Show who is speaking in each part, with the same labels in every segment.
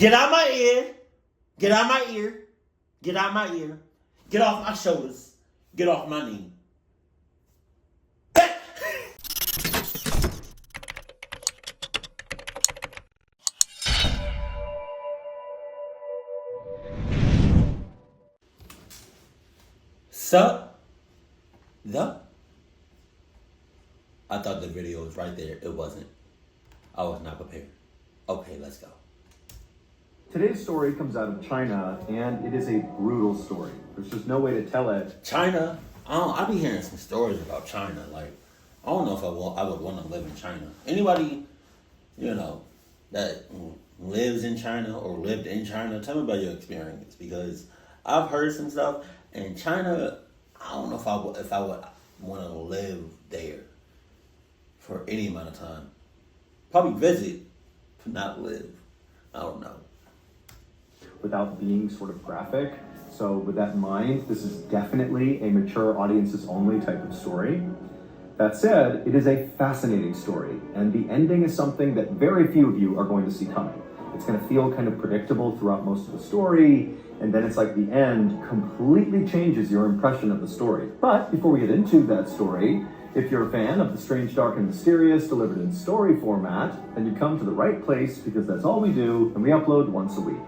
Speaker 1: Get out my ear. Get out my ear. Get out my ear. Get off my shoulders. Get off my knee. I thought the video was right there. It wasn't. I was not prepared. Okay, let's go.
Speaker 2: Today's story comes out of China, and it is a brutal story. There's just no way to tell it.
Speaker 1: China? I be hearing some stories about China. Like, I don't know if I would want to live in China. Anybody, that lives in China or lived in China, tell me about your experience. Because I've heard some stuff, and China, I don't know if I would want to live there for any amount of time. Probably visit, but not live. I don't know.
Speaker 2: Without being sort of graphic. So with that in mind, this is definitely a mature audiences only type of story. That said, it is a fascinating story, and the ending is something that very few of you are going to see coming. It's going to feel kind of predictable throughout most of the story, and then it's like the end completely changes your impression of the story. But before we get into that story, if you're a fan of the strange, dark, and mysterious delivered in story format, then you come to the right place, because that's all we do, and we upload once a week.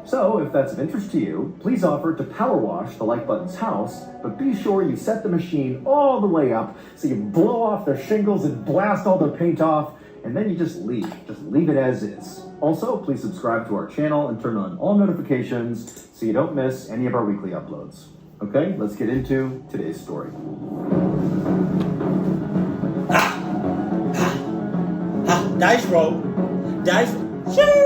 Speaker 2: So, if that's of interest to you, please offer to power wash the like button's house, but be sure you set the machine all the way up so you blow off their shingles and blast all their paint off, and then you just leave. Just leave it as is. Also, please subscribe to our channel and turn on all notifications so you don't miss any of our weekly uploads. Okay, let's get into today's story.
Speaker 1: Dice roll. Dice roll.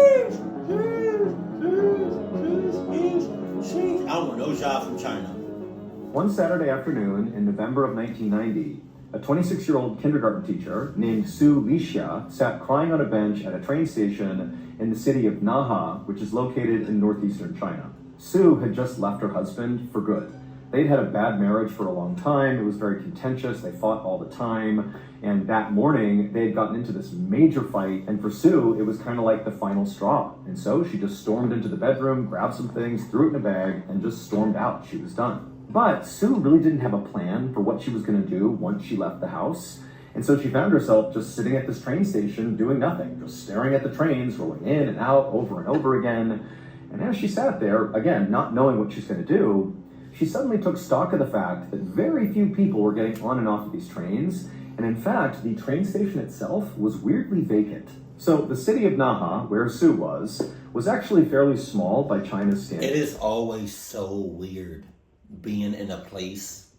Speaker 1: I don't want no job from China.
Speaker 2: One Saturday afternoon in November of 1990, a 26-year-old kindergarten teacher named Su Lixia sat crying on a bench at a train station in the city of Naha, which is located in northeastern China. Su had just left her husband for good. They'd had a bad marriage for a long time. It was very contentious. They fought all the time. And that morning, they had gotten into this major fight. And for Sue, it was kind of like the final straw. And so she just stormed into the bedroom, grabbed some things, threw it in a bag, and just stormed out. She was done. But Sue really didn't have a plan for what she was going to do once she left the house. And so she found herself just sitting at this train station doing nothing, just staring at the trains rolling in and out over and over again. And as she sat there, again, not knowing what she's going to do, she suddenly took stock of the fact that very few people were getting on and off of these trains, and in fact, the train station itself was weirdly vacant. So the city of Naha, where Sue was actually fairly small by China's standards.
Speaker 1: It is always so weird being in a place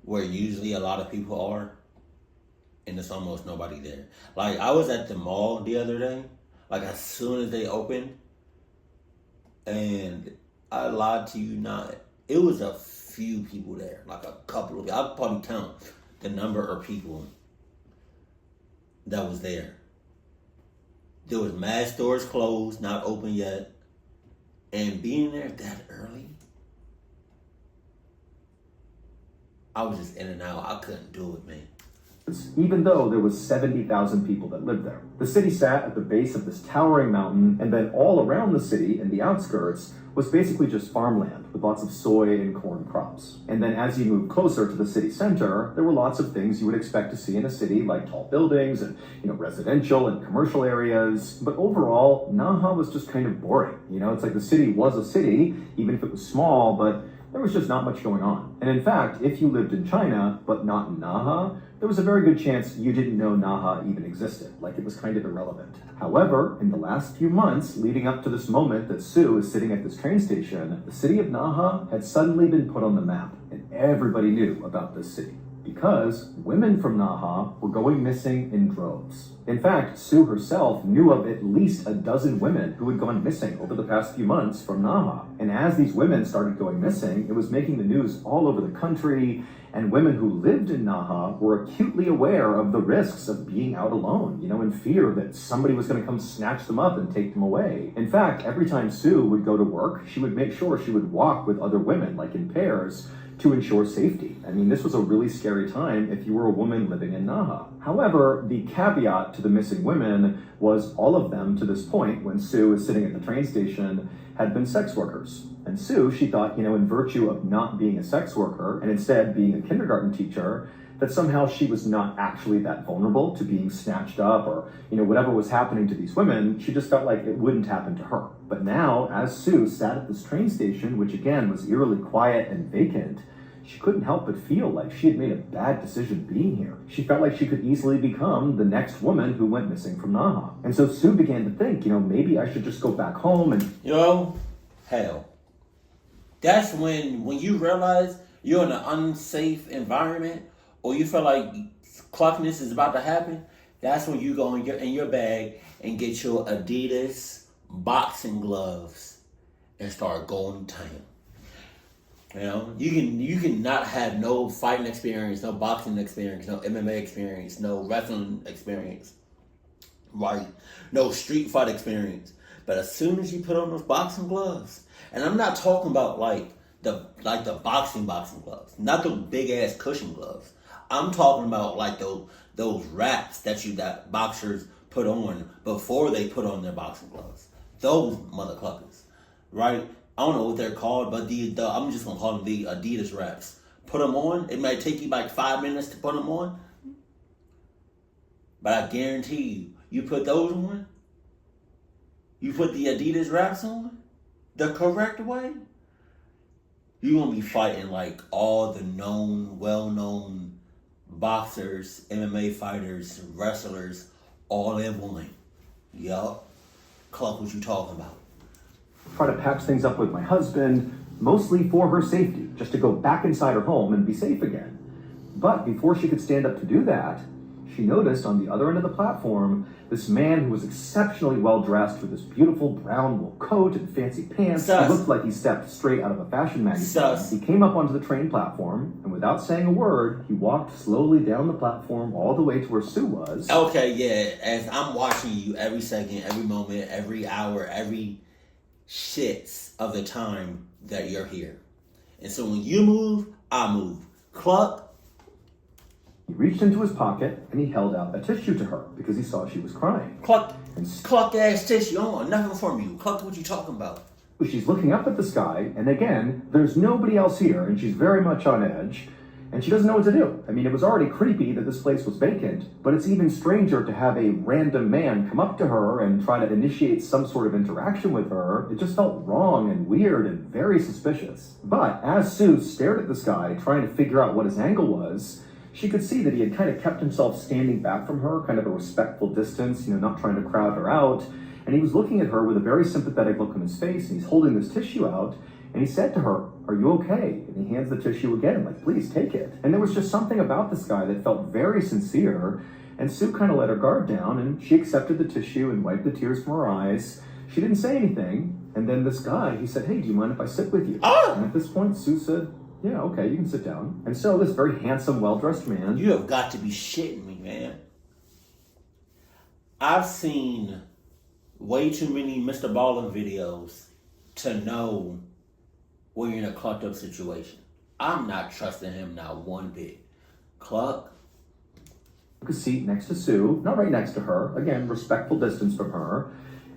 Speaker 1: where usually a lot of people are, and there's almost nobody there. Like, I was at the mall the other day, like as soon as they opened, and I lied to you not. It was a few people there, like a couple of people. I'll probably count the number of people that was there. There was mad stores closed, not open yet. And being there that early, I was just in and out. I couldn't do it, man.
Speaker 2: Even though there was 70,000 people that lived there. The city sat at the base of this towering mountain, and then all around the city in the outskirts was basically just farmland with lots of soy and corn crops. And then as you moved closer to the city center, there were lots of things you would expect to see in a city, like tall buildings and residential and commercial areas. But overall, Naha was just kind of boring. It's like the city was a city, even if it was small, but there was just not much going on. And in fact, if you lived in China, but not in Naha, there was a very good chance you didn't know Naha even existed, like it was kind of irrelevant. However, in the last few months leading up to this moment that Sue is sitting at this train station, the city of Naha had suddenly been put on the map, and everybody knew about this city. Because women from Naha were going missing in droves. In fact, Sue herself knew of at least a dozen women who had gone missing over the past few months from Naha. And as these women started going missing, it was making the news all over the country, and women who lived in Naha were acutely aware of the risks of being out alone, in fear that somebody was going to come snatch them up and take them away. In fact, every time Sue would go to work, she would make sure she would walk with other women, like in pairs, to ensure safety. I mean, this was a really scary time if you were a woman living in Naha. However, the caveat to the missing women was all of them to this point, when Sue was sitting at the train station, had been sex workers. And Sue, she thought, in virtue of not being a sex worker and instead being a kindergarten teacher, that somehow she was not actually that vulnerable to being snatched up or, whatever was happening to these women, she just felt like it wouldn't happen to her. But now, as Sue sat at this train station, which again was eerily quiet and vacant, she couldn't help but feel like she had made a bad decision being here. She felt like she could easily become the next woman who went missing from Naha. And so Sue began to think, maybe I should just go back home and...
Speaker 1: Hell. That's when you realize you're in an unsafe environment, or you feel like cluckiness is about to happen. That's when you go in your bag and get your Adidas boxing gloves and start going to town. You can not have no fighting experience, no boxing experience, no MMA experience, no wrestling experience, right? No street fight experience. But as soon as you put on those boxing gloves, and I'm not talking about like the boxing gloves, not the big ass cushion gloves. I'm talking about like those wraps that boxers put on before they put on their boxing gloves. Those motherfuckers, right? I don't know what they're called, but I'm just gonna call them the Adidas wraps. Put them on. It might take you like 5 minutes to put them on, but I guarantee you put those on. You put the Adidas wraps on the correct way, you're gonna be fighting like all the well-known boxers, MMA fighters, wrestlers, all in one. Yup. Cluck, what you talking about?
Speaker 2: Try to patch things up with my husband, mostly for her safety, just to go back inside her home and be safe again. But before she could stand up to do that, she noticed on the other end of the platform this man who was exceptionally well dressed with this beautiful brown wool coat and fancy pants. He looked like he stepped straight out of a fashion magazine. He came up onto the train platform, and without saying a word, he walked slowly down the platform all the way to where Sue was.
Speaker 1: Okay, yeah, as I'm watching you every second, every moment, every hour, every shits of the time that you're here. And so when you move, I move. Cluck.
Speaker 2: He reached into his pocket and he held out a tissue to her because he saw she was crying.
Speaker 1: Cluck ass tissue. I don't want nothing from you. Cluck, what you talking about?
Speaker 2: She's looking up at the sky, and again, there's nobody else here, and she's very much on edge, and she doesn't know what to do. I mean, it was already creepy that this place was vacant, but it's even stranger to have a random man come up to her and try to initiate some sort of interaction with her. It just felt wrong and weird and very suspicious. But as Sue stared at the sky, trying to figure out what his angle was, she could see that he had kind of kept himself standing back from her, kind of a respectful distance, not trying to crowd her out. And he was looking at her with a very sympathetic look on his face, and he's holding this tissue out, and he said to her, "Are you okay?" And he hands the tissue again, like, "Please take it." And there was just something about this guy that felt very sincere, and Sue kind of let her guard down, and she accepted the tissue and wiped the tears from her eyes. She didn't say anything, and then this guy, he said, "Hey, do you mind if I sit with you?" And at this point, Sue said, "Yeah, okay, you can sit down." And so this very handsome, well-dressed man...
Speaker 1: You have got to be shitting me, man. I've seen way too many Mr. Ballin videos to know when you're in a clucked up situation. I'm not trusting him not one bit. Cluck.
Speaker 2: Took a seat next to Sue, not right next to her. Again, respectful distance from her.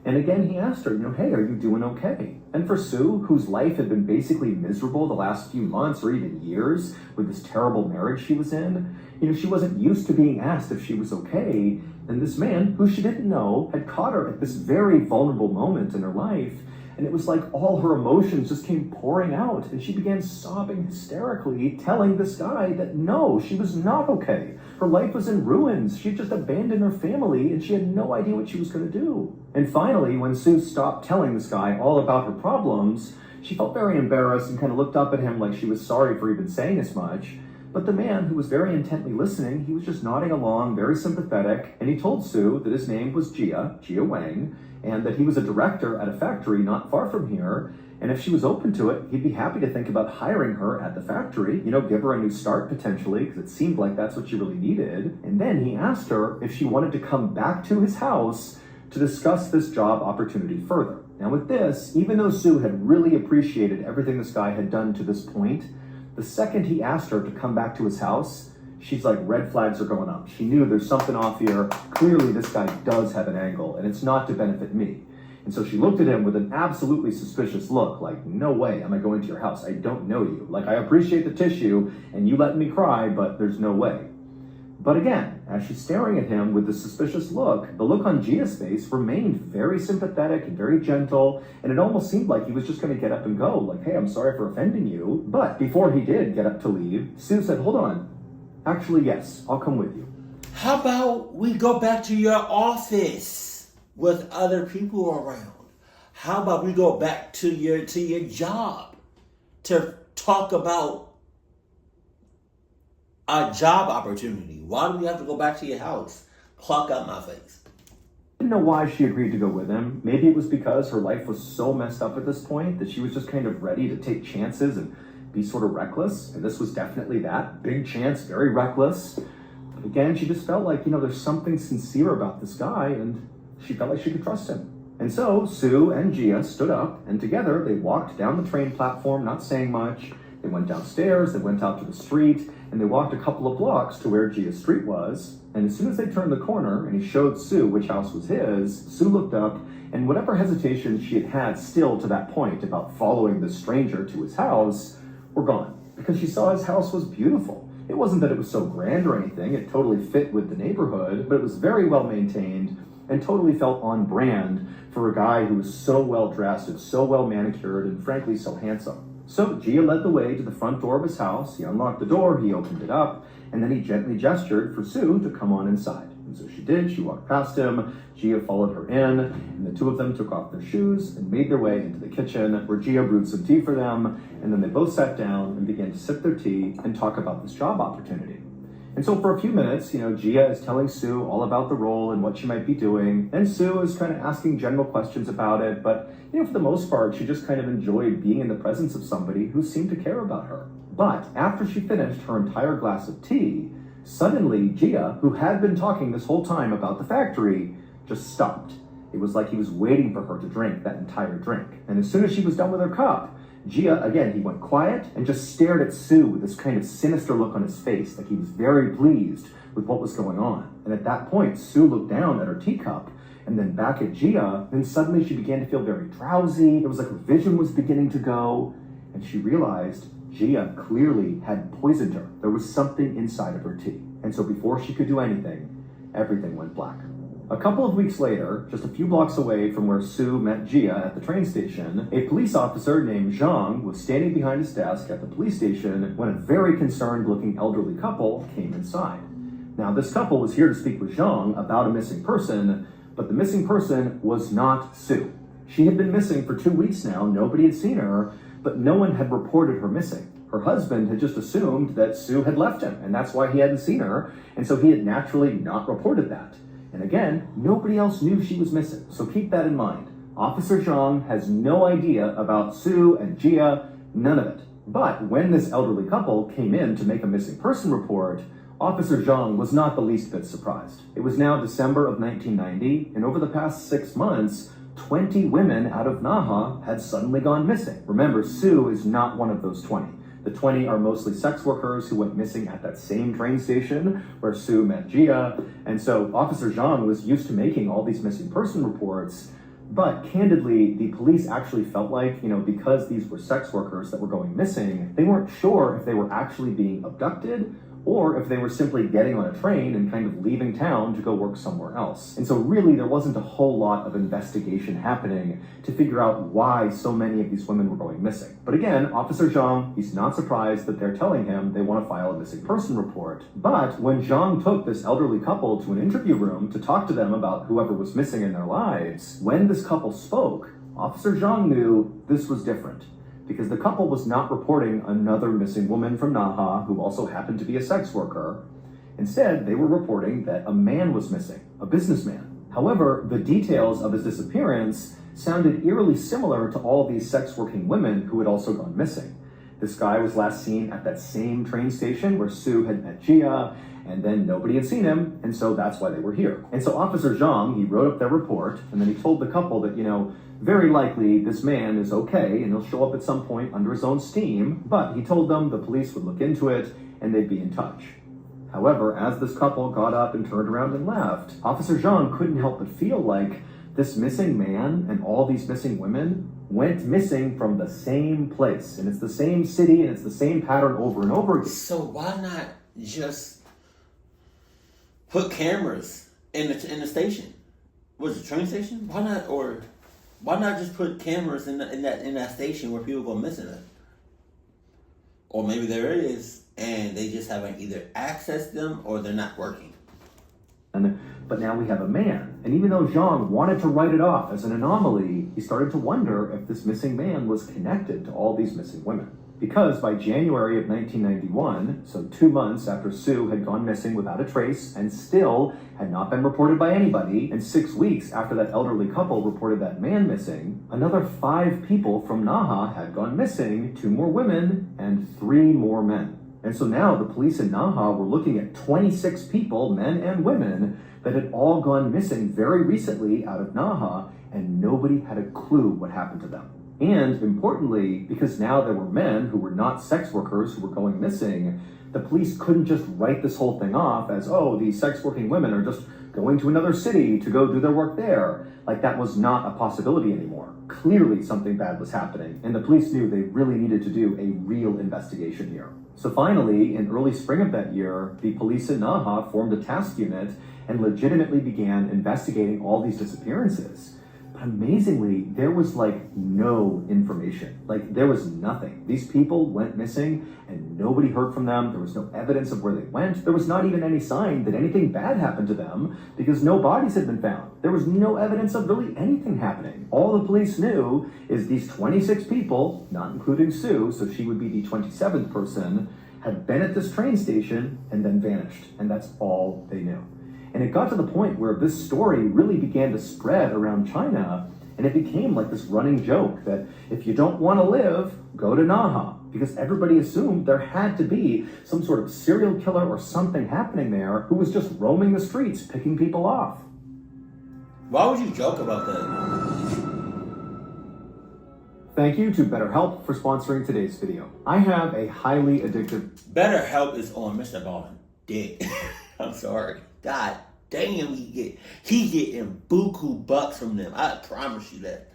Speaker 2: And again, he asked her, "Hey, are you doing okay?" And for Sue, whose life had been basically miserable the last few months or even years with this terrible marriage she was in, she wasn't used to being asked if she was okay. And this man, who she didn't know, had caught her at this very vulnerable moment in her life. And it was like all her emotions just came pouring out. And she began sobbing hysterically, telling this guy that no, she was not okay. Her life was in ruins. She had just abandoned her family, and she had no idea what she was going to do. And finally, when Sue stopped telling this guy all about her problems, she felt very embarrassed and kind of looked up at him like she was sorry for even saying as much. But the man, who was very intently listening, he was just nodding along, very sympathetic, and he told Sue that his name was Jia Wang, and that he was a director at a factory not far from here, and if she was open to it, he'd be happy to think about hiring her at the factory, give her a new start potentially, because it seemed like that's what she really needed. And then he asked her if she wanted to come back to his house to discuss this job opportunity further. Now with this, even though Sue had really appreciated everything this guy had done to this point, The second he asked her to come back to his house, she's like, red flags are going up. She knew there's something off here. Clearly, this guy does have an angle, and it's not to benefit me. And so she looked at him with an absolutely suspicious look, like, no way am I going to your house. I don't know you. Like, I appreciate the tissue, and you letting me cry, but there's no way. But again, as she's staring at him with the suspicious look, the look on Gia's face remained very sympathetic and very gentle, and it almost seemed like he was just going to get up and go, like, hey, I'm sorry for offending you. But before he did get up to leave, Sue said, hold on. Actually, yes, I'll come with you.
Speaker 1: How about we go back to your office with other people around? How about we go back to your job to talk about a job opportunity? Why do we have to go back to your house? Clock out my face.
Speaker 2: I didn't know why she agreed to go with him. Maybe it was because her life was so messed up at this point that she was just kind of ready to take chances and be sort of reckless. And this was definitely that. Big chance, very reckless. But again, she just felt like, there's something sincere about this guy, and she felt like she could trust him. And so Sue and Gia stood up, and together they walked down the train platform, not saying much. They went downstairs, they went out to the street, and they walked a couple of blocks to where Gia's street was. And as soon as they turned the corner and he showed Sue which house was his, Sue looked up, and whatever hesitation she had had still to that point about following the stranger to his house were gone, because she saw his house was beautiful. It wasn't that it was so grand or anything, it totally fit with the neighborhood, but it was very well maintained and totally felt on brand for a guy who was so well dressed and so well manicured and frankly so handsome. So Gia led the way to the front door of his house. He unlocked the door, he opened it up, and then he gently gestured for Sue to come on inside. And so she did. She walked past him. Gia followed her in, and the two of them took off their shoes and made their way into the kitchen, where Gia brewed some tea for them, and then they both sat down and began to sip their tea and talk about this job opportunity. And so for a few minutes, Gia is telling Sue all about the role and what she might be doing, and Sue is kind of asking general questions about it, but for the most part, she just kind of enjoyed being in the presence of somebody who seemed to care about her. But after she finished her entire glass of tea, suddenly Gia, who had been talking this whole time about the factory, just stopped. It was like he was waiting for her to drink that entire drink. And as soon as she was done with her cup, Gia, again, he went quiet and just stared at Sue with this kind of sinister look on his face, like he was very pleased with what was going on. And at that point, Sue looked down at her teacup and then back at Gia, then suddenly she began to feel very drowsy. It was like her vision was beginning to go, and she realized Gia clearly had poisoned her. There was something inside of her tea. And so before she could do anything, everything went black. A couple of weeks later, just a few blocks away from where Sue met Gia at the train station, a police officer named Zhang was standing behind his desk at the police station when a very concerned-looking elderly couple came inside. Now, this couple was here to speak with Zhang about a missing person, but the missing person was not Sue. She had been missing for 2 weeks now. Nobody had seen her, but no one had reported her missing. Her husband had just assumed that Sue had left him, and that's why he hadn't seen her, and so he had naturally not reported that. And again, nobody else knew she was missing, so keep that in mind. Officer Zhang has no idea about Sue and Gia, none of it. But when this elderly couple came in to make a missing person report, Officer Zhang was not the least bit surprised. It was now December of 1990, and over the past 6 months, 20 women out of Naha had suddenly gone missing. Remember, Sue is not one of those 20. The 20 are mostly sex workers who went missing at that same train station where Sue met Gia. And so Officer Zhang was used to making all these missing person reports. But candidly, the police actually felt like, because these were sex workers that were going missing, they weren't sure if they were actually being abducted or if they were simply getting on a train and kind of leaving town to go work somewhere else. And so really there wasn't a whole lot of investigation happening to figure out why so many of these women were going missing. But again, Officer Zhang, he's not surprised that they're telling him they want to file a missing person report. But when Zhang took this elderly couple to an interview room to talk to them about whoever was missing in their lives, when this couple spoke, Officer Zhang knew this was different, because the couple was not reporting another missing woman from Naha who also happened to be a sex worker. Instead, they were reporting that a man was missing, a businessman. However, the details of his disappearance sounded eerily similar to all these sex working women who had also gone missing. This guy was last seen at that same train station where Sue had met Gia, and then nobody had seen him, and so that's why they were here. And so Officer Zhang, he wrote up their report, and then he told the couple that, very likely this man is okay, and he'll show up at some point under his own steam, but he told them the police would look into it, and they'd be in touch. However, as this couple got up and turned around and left, Officer Zhang couldn't help but feel like this missing man and all these missing women went missing from the same place. And it's the same city, and it's the same pattern over and over again.
Speaker 1: So why not just put cameras in the station? Was it a train station? Why not just put cameras in that station where people go missing it? Or maybe there is, and they just haven't either accessed them or they're not working.
Speaker 2: But now we have a man. And even though Zhang wanted to write it off as an anomaly, he started to wonder if this missing man was connected to all these missing women. Because by January of 1991, so 2 months after Sue had gone missing without a trace and still had not been reported by anybody, and 6 weeks after that elderly couple reported that man missing, another 5 people from Naha had gone missing, 2 more women and 3 more men. And so now the police in Naha were looking at 26 people, men and women, that had all gone missing very recently out of Naha, and nobody had a clue what happened to them. And importantly, because now there were men who were not sex workers who were going missing, the police couldn't just write this whole thing off as, oh, these sex working women are just going to another city to go do their work there. Like that was not a possibility anymore. Clearly something bad was happening, and the police knew they really needed to do a real investigation here. So finally, in early spring of that year, the police in Naha formed a task unit and legitimately began investigating all these disappearances. But amazingly, there was no information. There was nothing. These people went missing and nobody heard from them. There was no evidence of where they went. There was not even any sign that anything bad happened to them because no bodies had been found. There was no evidence of really anything happening. All the police knew is these 26 people, not including Sue, so she would be the 27th person, had been at this train station and then vanished. And that's all they knew. And it got to the point where this story really began to spread around China, and it became like this running joke that if you don't want to live, go to Naha, because everybody assumed there had to be some sort of serial killer or something happening there who was just roaming the streets, picking people off.
Speaker 1: Why would you joke about that?
Speaker 2: Thank you to BetterHelp for sponsoring today's video. I have a highly addictive...
Speaker 1: BetterHelp is on Mr. Ballin' dick. I'm sorry. God damn, he getting buku bucks from them. I promise you that.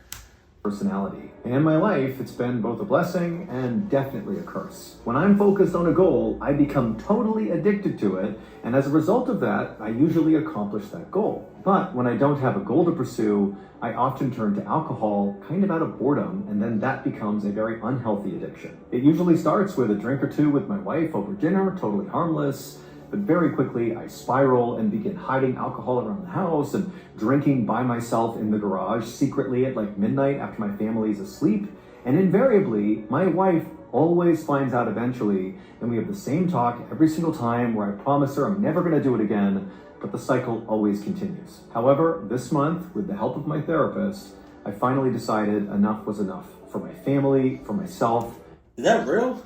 Speaker 2: Personality. And in my life, it's been both a blessing and definitely a curse. When I'm focused on a goal, I become totally addicted to it, and as a result of that, I usually accomplish that goal. But when I don't have a goal to pursue, I often turn to alcohol kind of out of boredom, and then that becomes a very unhealthy addiction. It usually starts with a drink or two with my wife over dinner, totally harmless. But very quickly, I spiral and begin hiding alcohol around the house and drinking by myself in the garage secretly at midnight after my family is asleep. And invariably, my wife always finds out eventually, and we have the same talk every single time where I promise her I'm never going to do it again, but the cycle always continues. However, this month, with the help of my therapist, I finally decided enough was enough for my family, for myself.
Speaker 1: Is that real?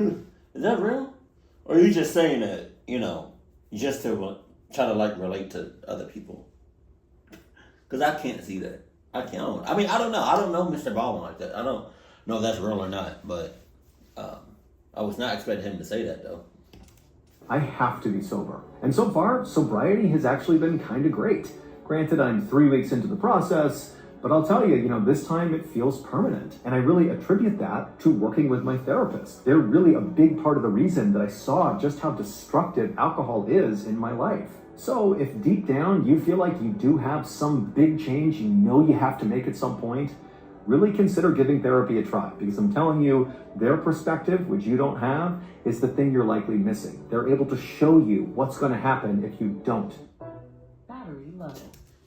Speaker 1: Is that real? Or are you just saying that, just to try to relate to other people? Because I can't see that. I can't. I mean, I don't know. I don't know Mr. Baldwin like that. I don't know if that's real or not, but I was not expecting him to say that, though.
Speaker 2: I have to be sober. And so far, sobriety has actually been kind of great. Granted, I'm 3 weeks into the process, but I'll tell you, this time it feels permanent. And I really attribute that to working with my therapist. They're really a big part of the reason that I saw just how destructive alcohol is in my life. So if deep down you feel like you do have some big change you have to make at some point, really consider giving therapy a try, because I'm telling you, their perspective, which you don't have, is the thing you're likely missing. They're able to show you what's going to happen if you don't.
Speaker 3: Battery low.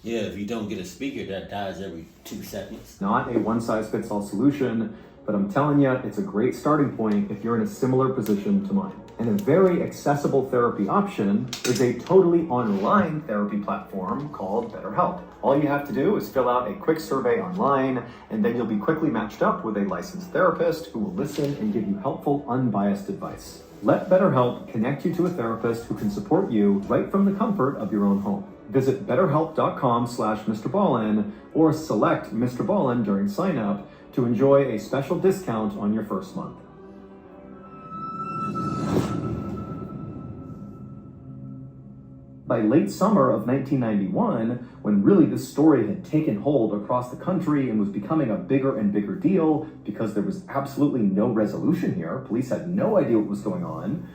Speaker 1: Yeah, if you don't get a speaker that dies every 2 seconds.
Speaker 2: Not a one-size-fits-all solution, but I'm telling you, it's a great starting point if you're in a similar position to mine. And a very accessible therapy option is a totally online therapy platform called BetterHelp. All you have to do is fill out a quick survey online, and then you'll be quickly matched up with a licensed therapist who will listen and give you helpful, unbiased advice. Let BetterHelp connect you to a therapist who can support you right from the comfort of your own home. Visit betterhelp.com/Mr. Ballin or select Mr. Ballin during sign up to enjoy a special discount on your first month. By late summer of 1991, when really this story had taken hold across the country and was becoming a bigger and bigger deal because there was absolutely no resolution here, police had no idea what was going on,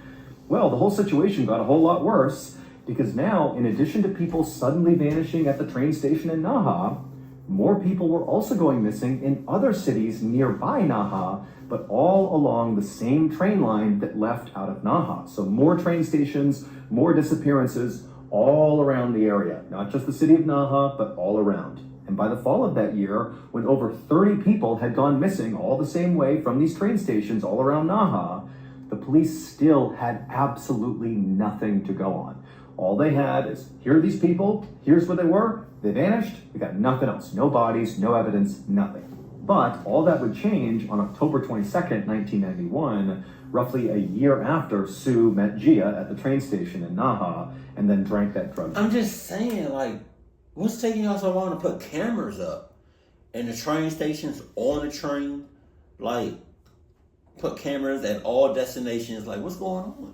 Speaker 2: well, the whole situation got a whole lot worse because now, in addition to people suddenly vanishing at the train station in Naha, more people were also going missing in other cities nearby Naha, but all along the same train line that left out of Naha. So more train stations, more disappearances, all around the area, not just the city of Naha, but all around. And by the fall of that year, when over 30 people had gone missing all the same way from these train stations all around Naha, the police still had absolutely nothing to go on. All they had is, here are these people, here's where they were, they vanished, we got nothing else, no bodies, no evidence, nothing. But all that would change on October 22nd, 1991, roughly a year after Sue met Gia at the train station in Naha and then drank that drug.
Speaker 1: I'm just saying, like, what's taking y'all so long to put cameras up in the train stations, on the train? Like, put cameras at all destinations. Like, what's going on?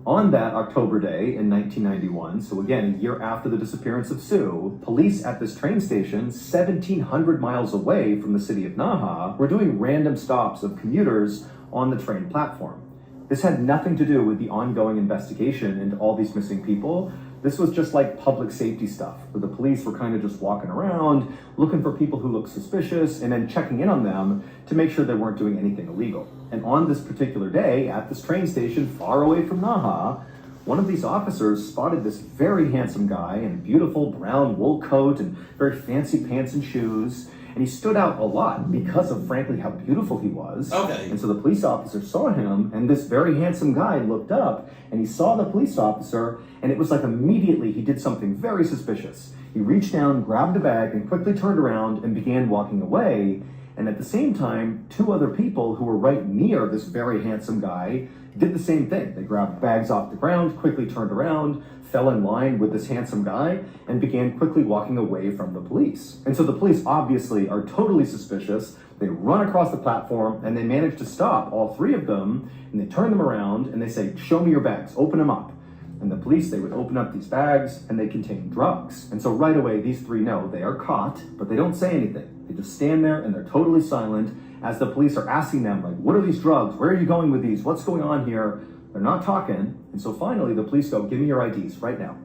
Speaker 2: On that October day in 1991, so again, a year after the disappearance of Sue, police at this train station, 1,700 miles away from the city of Naha, were doing random stops of commuters on the train platform. This had nothing to do with the ongoing investigation into all these missing people. This was just like public safety stuff, where the police were kind of just walking around, looking for people who looked suspicious, and then checking in on them to make sure they weren't doing anything illegal. And on this particular day, at this train station far away from Naha, one of these officers spotted this very handsome guy in a beautiful brown wool coat and very fancy pants and shoes. And he stood out a lot because of, frankly, how beautiful he was.
Speaker 1: Okay.
Speaker 2: And so the police officer saw him, and this very handsome guy looked up, and he saw the police officer, and it was like immediately he did something very suspicious. He reached down, grabbed a bag, and quickly turned around and began walking away. And at the same time, two other people who were right near this very handsome guy did the same thing. They grabbed bags off the ground, quickly turned around, fell in line with this handsome guy, and began quickly walking away from the police. And so the police obviously are totally suspicious. They run across the platform, and they manage to stop all three of them, and they turn them around, and they say, "Show me your bags, open them up." And the police, they would open up these bags, and they contain drugs. And so right away, these three know they are caught, but they don't say anything. They just stand there, and they're totally silent as the police are asking them, like, what are these drugs? Where are you going with these? What's going on here? They're not talking. And so finally, the police go, "Give me your IDs right now."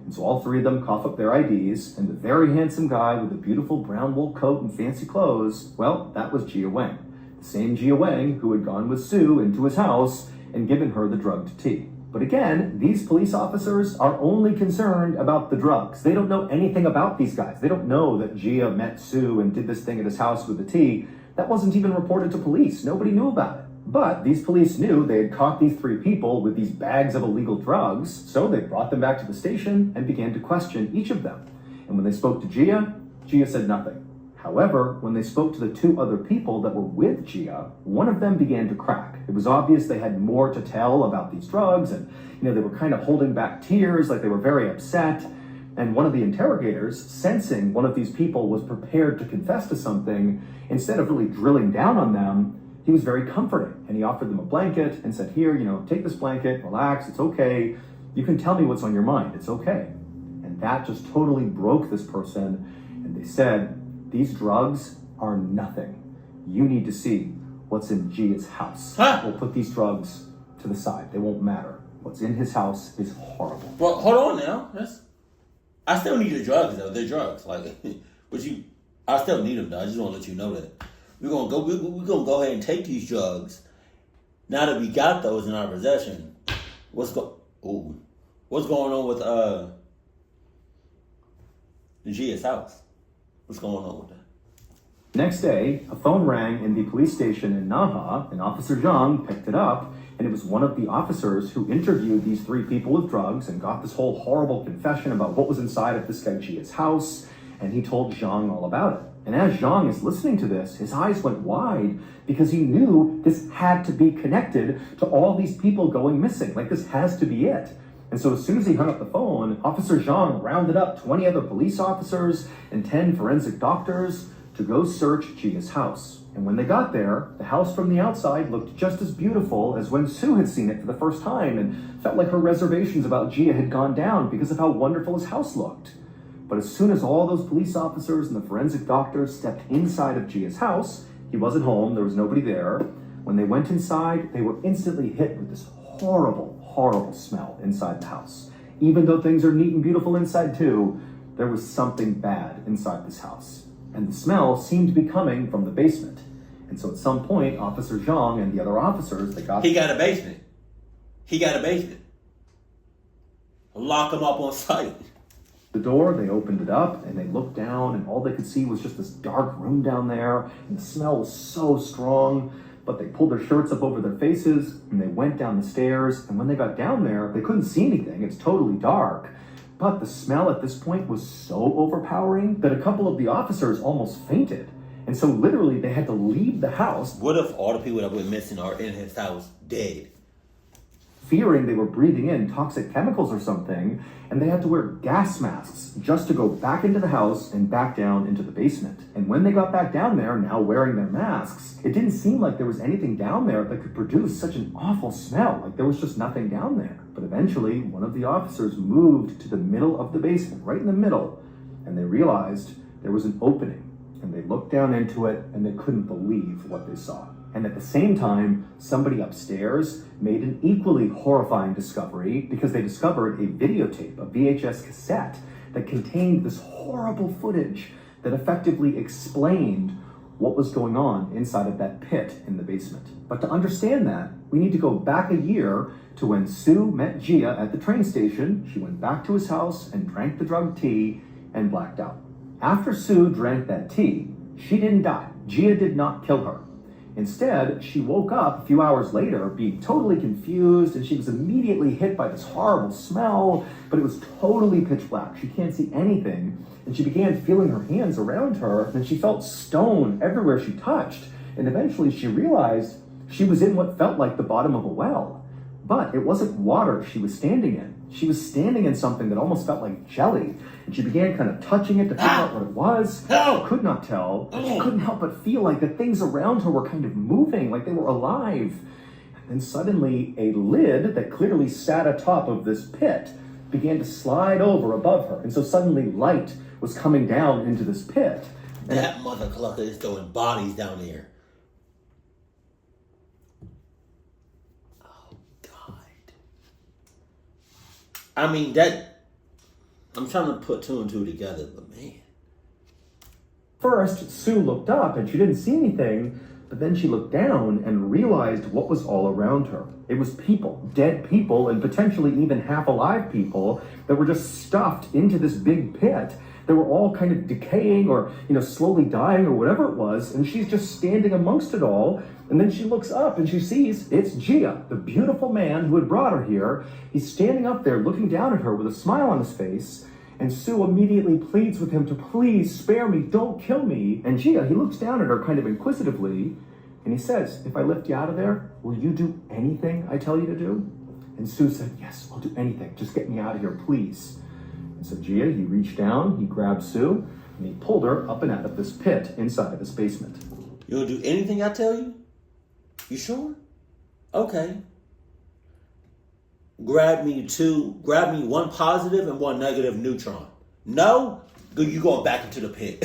Speaker 2: And so all three of them cough up their IDs, and the very handsome guy with the beautiful brown wool coat and fancy clothes, well, that was Gia Wang. The same Gia Wang who had gone with Sue into his house and given her the drugged tea. But again, these police officers are only concerned about the drugs. They don't know anything about these guys. They don't know that Gia met Sue and did this thing at his house with the tea. That wasn't even reported to police. Nobody knew about it. But these police knew they had caught these three people with these bags of illegal drugs, so they brought them back to the station and began to question each of them. And when they spoke to Gia, Gia said nothing. However, when they spoke to the two other people that were with Gia, one of them began to crack. It was obvious they had more to tell about these drugs, and they were kind of holding back tears, like they were very upset. And one of the interrogators, sensing one of these people was prepared to confess to something, instead of really drilling down on them, he was very comforting. And he offered them a blanket and said, "Here, take this blanket, relax, it's okay. You can tell me what's on your mind, it's okay." And that just totally broke this person. And they said, "These drugs are nothing. You need to see what's in Gia's house. We'll put these drugs to the side. They won't matter. What's in his house is horrible."
Speaker 1: Well, hold on now. I still need the drugs, though. They're drugs. Like, I still need them, though. I just want to let you know that. We're gonna go ahead and take these drugs. Now that we got those in our possession, what's going on with Gia's house? What's going on with that?
Speaker 2: Next day, a phone rang in the police station in Naha, and Officer Zhang picked it up, and it was one of the officers who interviewed these three people with drugs and got this whole horrible confession about what was inside of this guy Gia's house, and he told Zhang all about it. And as Zhang is listening to this, his eyes went wide because he knew this had to be connected to all these people going missing. Like, this has to be it. And so as soon as he hung up the phone, Officer Zhang rounded up 20 other police officers and 10 forensic doctors to go search Gia's house. And when they got there, the house from the outside looked just as beautiful as when Sue had seen it for the first time and felt like her reservations about Gia had gone down because of how wonderful his house looked. But as soon as all those police officers and the forensic doctors stepped inside of Gia's house, he wasn't home, there was nobody there. When they went inside, they were instantly hit with this horrible, horrible smell inside the house. Even though things are neat and beautiful inside too, there was something bad inside this house. And the smell seemed to be coming from the basement. And so at some point, Officer Zhang and the other officers, they got...
Speaker 1: He got a basement. He got a basement. Lock him up on site.
Speaker 2: The door, they opened it up and they looked down and all they could see was just this dark room down there. And the smell was so strong, but they pulled their shirts up over their faces and they went down the stairs. And when they got down there, they couldn't see anything. It's totally dark. But the smell at this point was so overpowering that a couple of the officers almost fainted. And so literally they had to leave the house.
Speaker 1: What if all the people that were missing are in his house dead?
Speaker 2: Fearing they were breathing in toxic chemicals or something, and they had to wear gas masks just to go back into the house and back down into the basement. And when they got back down there, now wearing their masks, it didn't seem like there was anything down there that could produce such an awful smell. Like there was just nothing down there. But eventually, one of the officers moved to the middle of the basement, right in the middle, and they realized there was an opening. And they looked down into it, and they couldn't believe what they saw. And at the same time, somebody upstairs made an equally horrifying discovery because they discovered a videotape, a VHS cassette, that contained this horrible footage that effectively explained what was going on inside of that pit in the basement. But to understand that, we need to go back a year to when Sue met Gia at the train station. She went back to his house and drank the drugged tea and blacked out. After Sue drank that tea, she didn't die. Gia did not kill her. Instead, she woke up a few hours later being totally confused, and she was immediately hit by this horrible smell, but it was totally pitch black. She can't see anything, and she began feeling her hands around her, and she felt stone everywhere she touched, and eventually she realized she was in what felt like the bottom of a well. But it wasn't water she was standing in. She was standing in something that almost felt like jelly, and she began kind of touching it to figure out what it was. She could not tell, but she couldn't help but feel like the things around her were kind of moving, like they were alive. And then suddenly, a lid that clearly sat atop of this pit began to slide over above her. And so suddenly light was coming down into this pit. And
Speaker 1: that mother clucker is throwing bodies down there. I mean, I'm trying to put two and two together, but man.
Speaker 2: First, Sue looked up and she didn't see anything, but then she looked down and realized what was all around her. It was people, dead people, and potentially even half alive people that were just stuffed into this big pit. They were all kind of decaying or, slowly dying or whatever it was, and she's just standing amongst it all. And then she looks up and she sees it's Gia, the beautiful man who had brought her here. He's standing up there looking down at her with a smile on his face. And Sue immediately pleads with him to please spare me, don't kill me. And Gia, he looks down at her kind of inquisitively and he says, if I lift you out of there, will you do anything I tell you to do? And Sue said, yes, I'll do anything. Just get me out of here, please. And so Gia, he reached down, he grabbed Sue, and he pulled her up and out of this pit inside of this basement.
Speaker 1: You'll do anything I tell you? You sure? Okay. Grab me one positive and one negative neutron. No? You going back into the pit.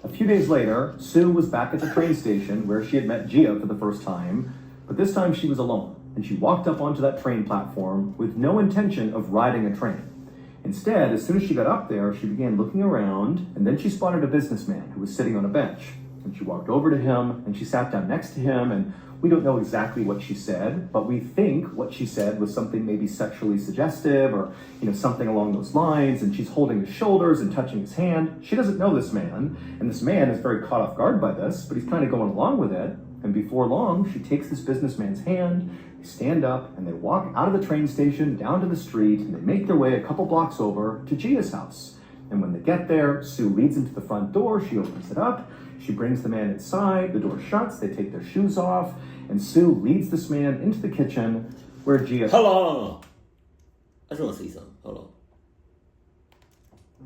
Speaker 2: A few days later, Sue was back at the train station where she had met Gia for the first time, but this time she was alone, and she walked up onto that train platform with no intention of riding a train. Instead, as soon as she got up there, she began looking around, and then she spotted a businessman who was sitting on a bench. And she walked over to him, and she sat down next to him, and we don't know exactly what she said, but we think what she said was something maybe sexually suggestive or, something along those lines, and she's holding his shoulders and touching his hand. She doesn't know this man, and this man is very caught off guard by this, but he's kind of going along with it. And before long, she takes this businessman's hand, they stand up, and they walk out of the train station down to the street, and they make their way a couple blocks over to Gia's house. And when they get there, Sue leads him to the front door. She opens it up. She brings the man inside. The door shuts. They take their shoes off. And Sue leads this man into the kitchen where Gia...
Speaker 1: Hold on. I just want to see something. Hold on.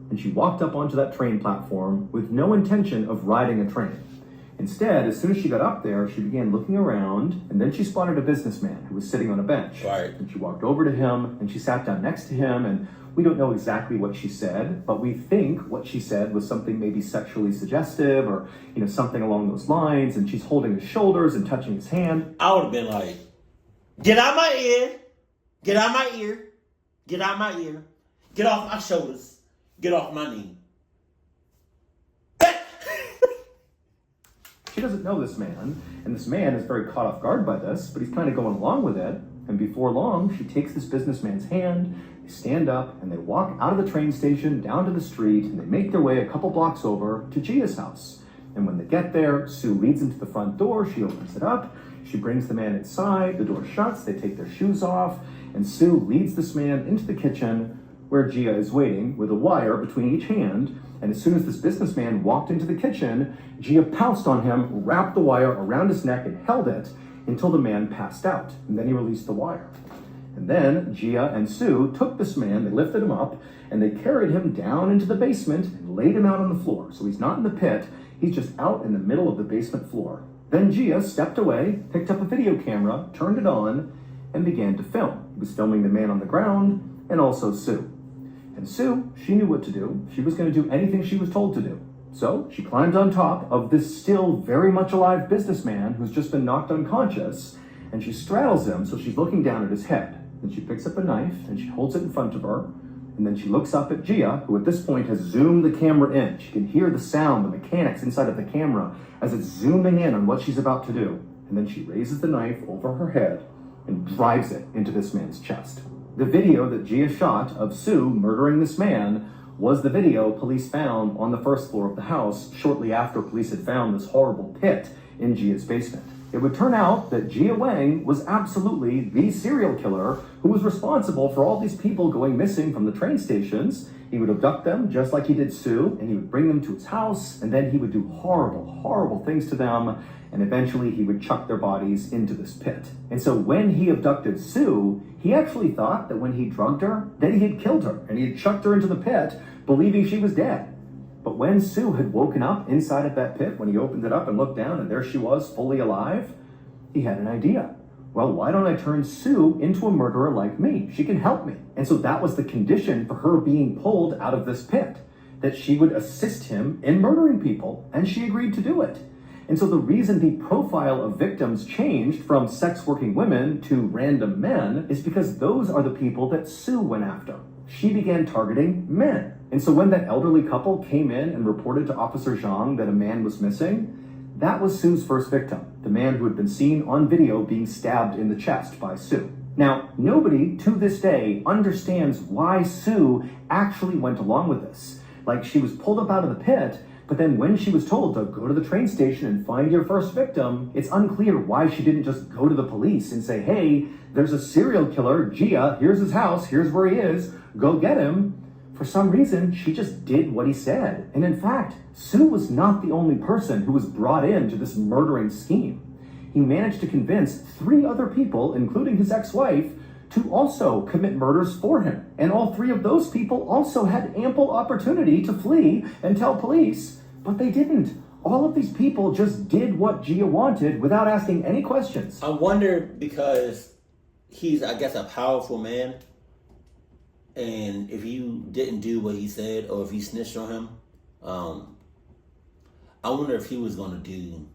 Speaker 2: And she walked up onto that train platform with no intention of riding a train. Instead, as soon as she got up there, she began looking around, and then she spotted a businessman who was sitting on a bench.
Speaker 1: Right.
Speaker 2: And she walked over to him, and she sat down next to him, and we don't know exactly what she said, but we think what she said was something maybe sexually suggestive or, something along those lines, and she's holding his shoulders and touching his hand.
Speaker 1: I would have been like, get out my ear. Get out my ear. Get out my ear. Get off my shoulders. Get off my knee.
Speaker 2: She doesn't know this man, and this man is very caught off guard by this, but he's kind of going along with it. And before long, she takes this businessman's hand, they stand up, and they walk out of the train station down to the street, and they make their way a couple blocks over to Gia's house. And when they get there, Sue leads them to the front door. She opens it up. She brings the man inside. The door shuts. They take their shoes off, and Sue leads this man into the kitchen where Gia is waiting with a wire between each hand. And as soon as this businessman walked into the kitchen, Gia pounced on him, wrapped the wire around his neck, and held it until the man passed out. And then he released the wire. And then Gia and Sue took this man, they lifted him up, and they carried him down into the basement and laid him out on the floor. So he's not in the pit, he's just out in the middle of the basement floor. Then Gia stepped away, picked up a video camera, turned it on, and began to film. He was filming the man on the ground and also Sue. And Sue, she knew what to do. She was going to do anything she was told to do. So she climbed on top of this still very much alive businessman who's just been knocked unconscious, and she straddles him so she's looking down at his head. Then she picks up a knife and she holds it in front of her, and then she looks up at Gia, who at this point has zoomed the camera in. She can hear the sound, the mechanics inside of the camera as it's zooming in on what she's about to do. And then she raises the knife over her head and drives it into this man's chest. The video that Gia shot of Sue murdering this man was the video police found on the first floor of the house shortly after police had found this horrible pit in Gia's basement. It would turn out that Gia Wang was absolutely the serial killer who was responsible for all these people going missing from the train stations. He would abduct them just like he did Sue, and he would bring them to his house, and then he would do horrible, horrible things to them, and eventually he would chuck their bodies into this pit. And so when he abducted Sue, he actually thought that when he drugged her, that he had killed her, and he had chucked her into the pit, believing she was dead. But when Sue had woken up inside of that pit, when he opened it up and looked down, and there she was, fully alive, he had an idea. Well, why don't I turn Sue into a murderer like me? She can help me. And so that was the condition for her being pulled out of this pit, that she would assist him in murdering people, and she agreed to do it. And so the reason the profile of victims changed from sex-working women to random men is because those are the people that Sue went after. She began targeting men. And so when that elderly couple came in and reported to Officer Zhang that a man was missing, that was Sue's first victim, the man who had been seen on video being stabbed in the chest by Sue. Now, nobody to this day understands why Sue actually went along with this. Like, she was pulled up out of the pit, but then when she was told to go to the train station and find your first victim, it's unclear why she didn't just go to the police and say, hey, there's a serial killer, Gia, here's his house, here's where he is, go get him. For some reason, she just did what he said. And in fact, Sue was not the only person who was brought into this murdering scheme. He managed to convince 3 other people, including his ex-wife, to also commit murders for him. And all 3 of those people also had ample opportunity to flee and tell police, but they didn't. All of these people just did what Gia wanted without asking any questions.
Speaker 1: I wonder, because he's, I guess, a powerful man, and if you didn't do what he said, or if you snitched on him, I wonder if he was going to do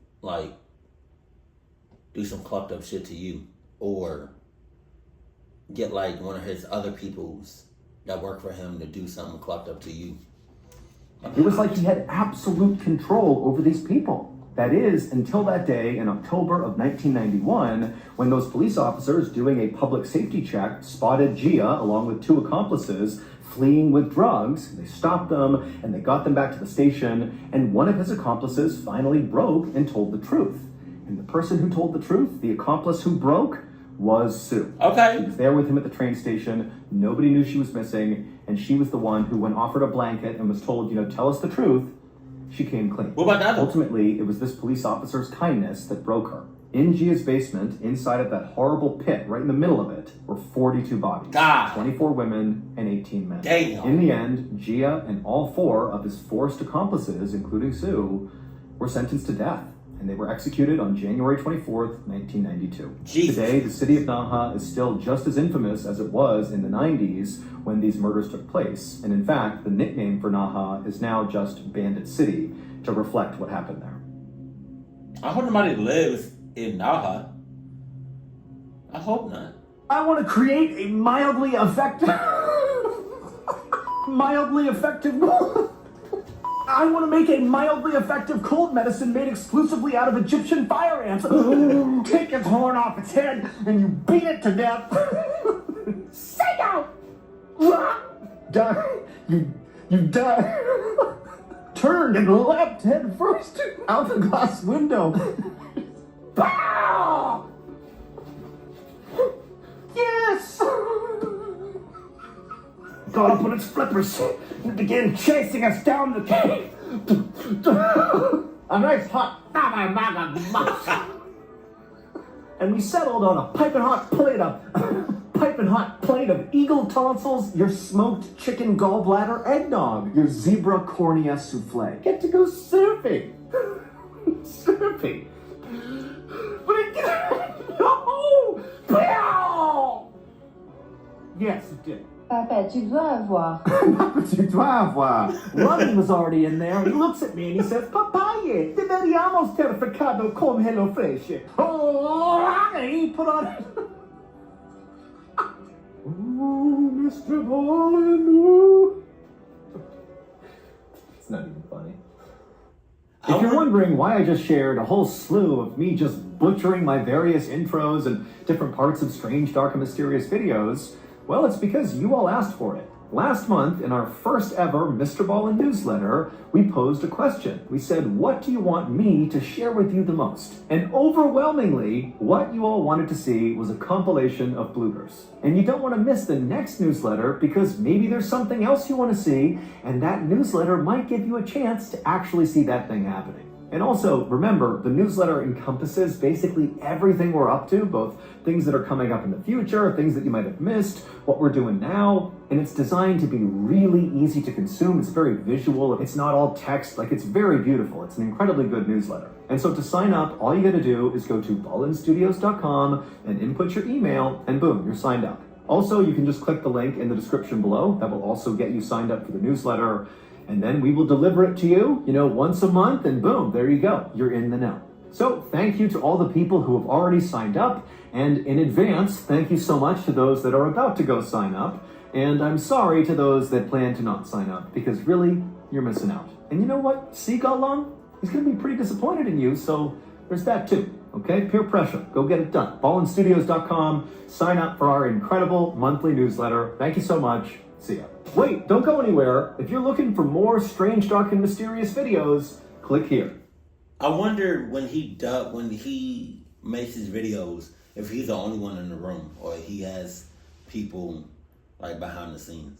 Speaker 1: some clucked up shit to you, or get like one of his other peoples that work for him to do something clucked up to you.
Speaker 2: It was like he had absolute control over these people. That is, until that day in October of 1991, when those police officers doing a public safety check spotted Gia along with 2 accomplices fleeing with drugs. They stopped them and they got them back to the station, and one of his accomplices finally broke and told the truth. And the person who told the truth, the accomplice who broke, was Sue.
Speaker 1: Okay.
Speaker 2: She was there with him at the train station. Nobody knew she was missing, and she was the one who, when offered a blanket and was told, tell us the truth, she came clean.
Speaker 1: What about that?
Speaker 2: Ultimately, it was this police officer's kindness that broke her. In Gia's basement, inside of that horrible pit, right in the middle of it, were 42 bodies.
Speaker 1: God.
Speaker 2: 24 women and 18 men.
Speaker 1: Damn.
Speaker 2: In the end, Gia and all 4 of his forced accomplices, including Sue, were sentenced to death. And they were executed on January 24th, 1992.
Speaker 1: Jesus.
Speaker 2: Today, the city of Naha is still just as infamous as it was in the 90s when these murders took place. And in fact, the nickname for Naha is now just Bandit City to reflect what happened there.
Speaker 1: I hope nobody lives in Naha. I hope not.
Speaker 2: I want to create a mildly effective... I want to make a mildly effective cold medicine made exclusively out of Egyptian fire ants. Take its horn off its head and you beat it to death. Say out! Die. You die. Turned and leapt head first out the glass window. Pow! Yes! Got up on its flippers and began chasing us down the cave. A nice hot and we settled on a piping hot plate of eagle tonsils, your smoked chicken gallbladder eggnog, your zebra cornea souffle. Get to go surfing. Surfing. But it no! Yes, it did.
Speaker 3: Papa, tu dois avoir.
Speaker 2: Tu dois avoir. Ronnie was already in there. He looks at me and he says, Papaya, deberíamos certificado con Hello Fresh. Oh, and he put on... Ooh, Mr. Ballin', ooh. It's not even funny. If you're wondering why I just shared a whole slew of me just butchering my various intros and different parts of strange, dark, and mysterious videos, well, it's because you all asked for it. Last month, in our first ever Mr. Ballin' newsletter, we posed a question. We said, what do you want me to share with you the most? And overwhelmingly, what you all wanted to see was a compilation of bloopers. And you don't want to miss the next newsletter because maybe there's something else you want to see, and that newsletter might give you a chance to actually see that thing happening. And also, remember, the newsletter encompasses basically everything we're up to, both things that are coming up in the future, things that you might have missed, what we're doing now, and it's designed to be really easy to consume. It's very visual. It's not all text. It's very beautiful. It's an incredibly good newsletter. And so to sign up, all you got to do is go to ballinstudios.com and input your email, and boom, you're signed up. Also, you can just click the link in the description below. That will also get you signed up for the newsletter. And then we will deliver it to you, once a month, and boom, there you go. You're in the know. So thank you to all the people who have already signed up. And in advance, thank you so much to those that are about to go sign up. And I'm sorry to those that plan to not sign up, because really, you're missing out. And you know what? Seagull Lung is going to be pretty disappointed in you, so there's that too. Okay? Peer pressure. Go get it done. ballinstudios.com. Sign up for our incredible monthly newsletter. Thank you so much. See ya. Wait, don't go anywhere. If you're looking for more strange, dark, and mysterious videos, click here.
Speaker 1: I wonder when he makes his videos, if he's the only one in the room or he has people behind the scenes.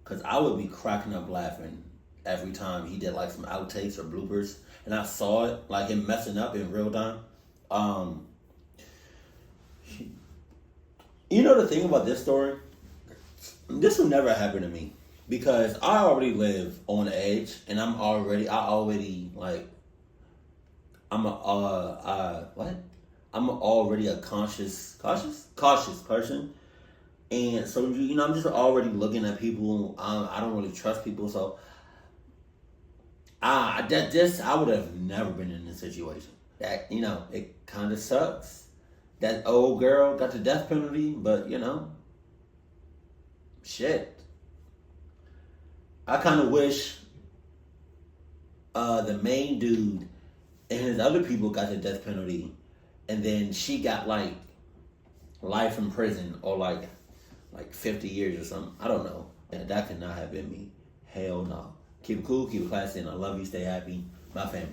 Speaker 1: Because I would be cracking up laughing every time he did some outtakes or bloopers, and I saw it him messing up in real time. The thing about this story, this will never happen to me because I already live on the edge, and I'm already a cautious person, and so I'm just already looking at people. I don't really trust people, so I would have never been in this situation. That it kind of sucks. That old girl got the death penalty, but shit. I kind of wish the main dude and his other people got the death penalty, and then she got life in prison or 50 years or something. I don't know. And that could not have been me. Hell no. Keep it cool, keep it classy, and I love you. Stay happy. My family.